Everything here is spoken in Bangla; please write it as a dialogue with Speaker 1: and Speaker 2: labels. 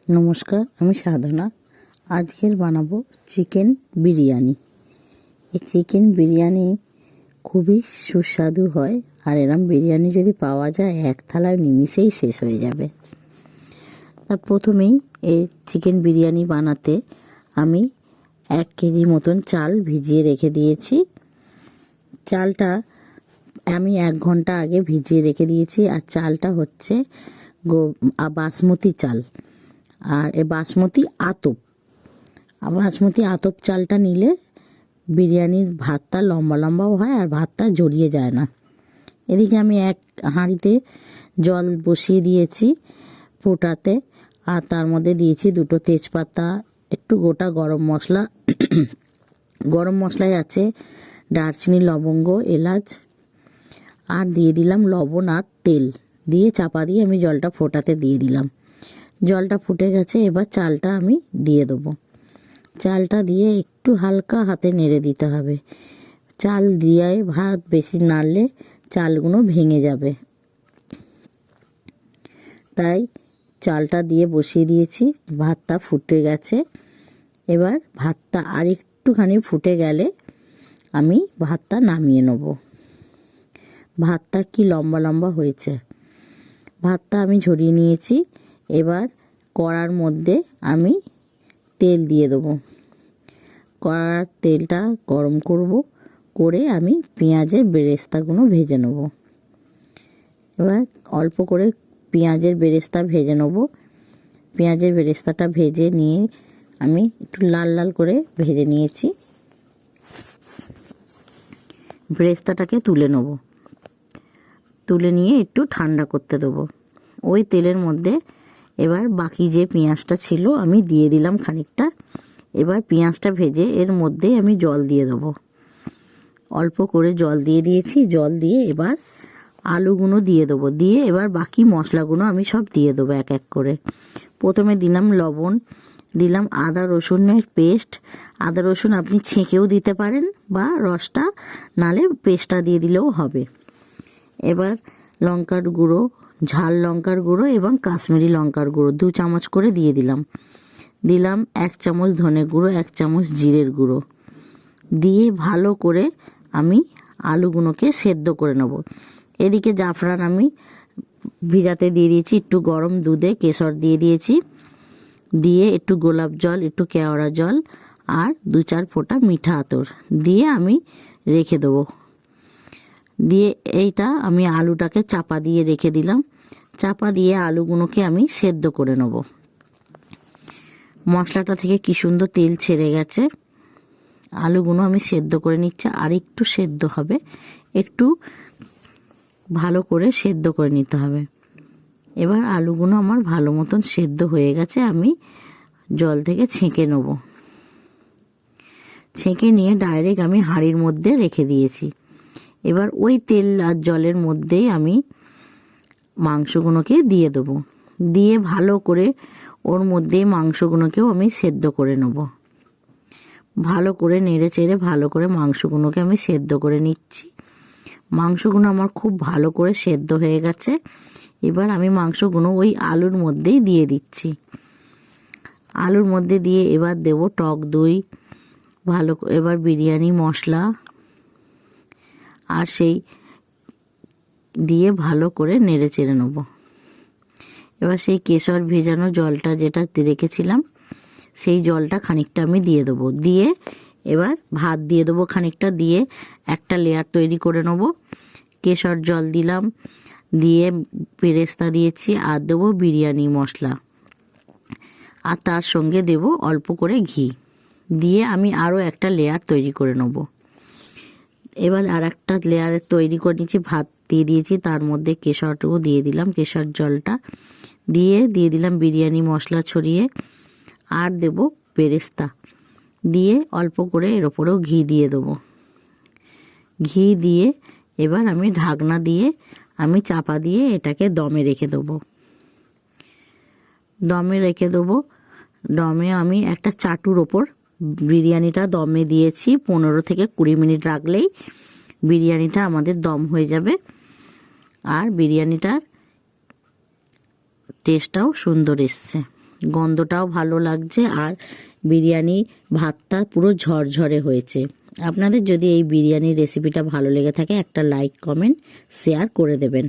Speaker 1: নমস্কার, আমি সাধনা। আজকের বানাবো চিকেন বিরিয়ানি। এই চিকেন বিরিয়ানি খুবই সুস্বাদু হয়, আর এরম বিরিয়ানি যদি পাওয়া যায় এক থালায় নিমিষেই শেষ হয়ে যাবে। তা প্রথমেই এই চিকেন বিরিয়ানি বানাতে আমি 1 কেজি মতন চাল ভিজিয়ে রেখে দিয়েছি। চালটা আমি 1 ঘন্টা আগে ভিজিয়ে রেখে দিয়েছি। আর চালটা হচ্ছে বাসমতি চাল, আর এ বাসমতি আতপ চালটা নিলে বিরিয়ানির ভাতটা লম্বা লম্বাও হয় আর ভাতটা জড়িয়ে যায় না। এদিকে আমি এক হাঁড়িতে জল বসিয়ে দিয়েছি ফোটাতে, আর তার মধ্যে দিয়েছি 2টো তেজপাতা, একটু গোটা গরম মশলা। গরম মশলায় আছে দারচিনি, লবঙ্গ, এলাচ, আর দিয়ে দিলাম লবণ আর তেল। দিয়ে চাপা দিয়ে আমি জলটা ফোটাতে দিয়ে দিলাম। জলটা ফুটে গেছে, এবার চালটা আমি দিয়ে দেবো। চালটা দিয়ে একটু হালকা হাতে নেড়ে দিতে হবে। চাল দিয়ে ভাত বেশি নাড়লে চালগুলো ভেঙে যাবে, তাই চালটা দিয়ে বসিয়ে দিয়েছি। ভাতটা ফুটে গেছে। এবার ভাতটা আর একটুখানি ফুটে গেলে আমি ভাতটা নামিয়ে নেব। ভাতটা কি লম্বা লম্বা হয়েছে। ভাতটা আমি ঝরিয়ে নিয়েছি। এবার কড়ার মধ্যে আমি তেল দিয়ে দেবো। কড়ার তেলটা গরম করে আমি পেঁয়াজের বেরেস্তাগুলো ভেজে নেব। এবার অল্প করে পেঁয়াজের বেরেস্তা ভেজে নেব। পেঁয়াজের বেরেস্তাটা ভেজে নিয়ে আমি একটু লাল লাল করে ভেজে নিয়েছি। বেরেস্তাটাকে তুলে নেব। তুলে নিয়ে একটু ঠান্ডা করতে দেবো। ওই তেলের মধ্যে এবার বাকি যে পেঁয়াজটা ছিল আমি দিয়ে দিলাম খানিকটা। এবার পেঁয়াজটা ভেজে এর মধ্যে আমি জল দিয়ে দেবো। অল্প করে জল দিয়ে দিয়েছি। জল দিয়ে এবার আলুগুলো দিয়ে দেবো। দিয়ে এবার বাকি মশলাগুলো আমি সব দিয়ে দেবো এক এক করে। প্রথমে দিলাম লবণ, দিলাম আদা রসুনের পেস্ট। আদা রসুন আপনি ছেঁকেও দিতে পারেন, বা রসটা নালে পেস্টটা দিয়ে দিলেও হবে। এবার লঙ্কার গুঁড়ো, ঝাল লঙ্কার গুঁড়ো এবং কাশ্মীরি লঙ্কার গুঁড়ো 2 চামচ করে দিয়ে দিলাম। 1 চামচ ধনে গুঁড়ো, 1 চামচ জিরের গুঁড়ো দিয়ে ভালো করে আমি আলুগুলোকে সেদ্ধ করে নেব। এদিকে জাফরান আমি ভিজাতে দিয়ে দিয়েছি। একটু গরম দুধে কেশর দিয়ে দিয়েছি। দিয়ে একটু গোলাপ জল, একটু কেওড়া জল আর 2-4 ফোঁটা মিঠা আতর দিয়ে আমি রেখে দেবো। দিয়ে এইটা আমি আলুটাকে চাপা দিয়ে রেখে দিলাম। চাপা দিয়ে আলুগুলোকে আমি সেদ্ধ করে নেব। মশলাটা থেকে কি সুন্দর তেল ছেড়ে গেছে। আলুগুলো আমি সেদ্ধ করে নিচ্ছি। আর একটু সেদ্ধ হবে, একটু ভালো করে সেদ্ধ করে নিতে হবে। এবার আলুগুলো আমার ভালো মতন সেদ্ধ হয়ে গেছে। আমি জল থেকে ছেঁকে নেব। ছেঁকে নিয়ে ডাইরেক্ট আমি হাঁড়ির মধ্যে রেখে দিয়েছি। এবার ওই তেল আর জলের মধ্যেই আমি মাংসগুলোকে দিয়ে দেবো। দিয়ে ভালো করে ওর মধ্যে মাংসগুলোকেও আমি সেদ্ধ করে নেব। ভালো করে নেড়ে চেড়ে ভালো করে মাংসগুলোকে আমি সেদ্ধ করে নিচ্ছি। মাংসগুলো আমার খুব ভালো করে সেদ্ধ হয়ে গেছে। এবার আমি মাংসগুলো ওই আলুর মধ্যেই দিয়ে দিচ্ছি। আলুর মধ্যে দিয়ে এবার দেব টক দই, ভালো এবার বিরিয়ানি মশলা, আর সেই দিয়ে ভালো করে নেড়ে চেড়ে নেব। এবার সেই কেশর ভেজানো জলটা যেটা রেখেছিলাম সেই জলটা খানিকটা আমি দিয়ে দেবো। দিয়ে এবার ভাত দিয়ে দেবো খানিকটা। দিয়ে একটা লেয়ার তৈরি করে নেব। কেশর জল দিলাম, দিয়ে বেরেস্তা দিয়েছি, আর দেবো বিরিয়ানি মশলা, আর তার সঙ্গে দেব অল্প করে ঘি। দিয়ে আমি আরও একটা লেয়ার তৈরি করে নেব। এবার আর একটা লেয়ার তৈরি করে নিচ্ছি। ভাত দিয়ে দিয়েছি, তার মধ্যে কেশরটুকু দিয়ে দিলাম, কেশর জলটা দিয়ে দিলাম বিরিয়ানি মশলা ছড়িয়ে, আর দেব বেরেস্তা দিয়ে অল্প করে এর ওপরেও ঘি দিয়ে দেবো। ঘি দিয়ে এবার আমি ঢাকনা দিয়ে আমি চাপা দিয়ে এটাকে দমে রেখে দেবো। দমে আমি একটা চাটুর ওপর বিরিয়ানিটা দমে দিয়েছি। 15 থেকে 20 মিনিট রাখলেই বিরিয়ানিটা আমাদের দম হয়ে যাবে, আর বিরিয়ানিটার টেস্টটাও সুন্দর এসছে। গন্ধটাও ভালো লাগছে আর বিরিয়ানি ভাতটা পুরো ঝরঝরে হয়েছে। আপনাদের যদি এই বিরিয়ানির রেসিপিটা ভালো লেগে থাকে একটা লাইক কমেন্ট শেয়ার করে দেবেন।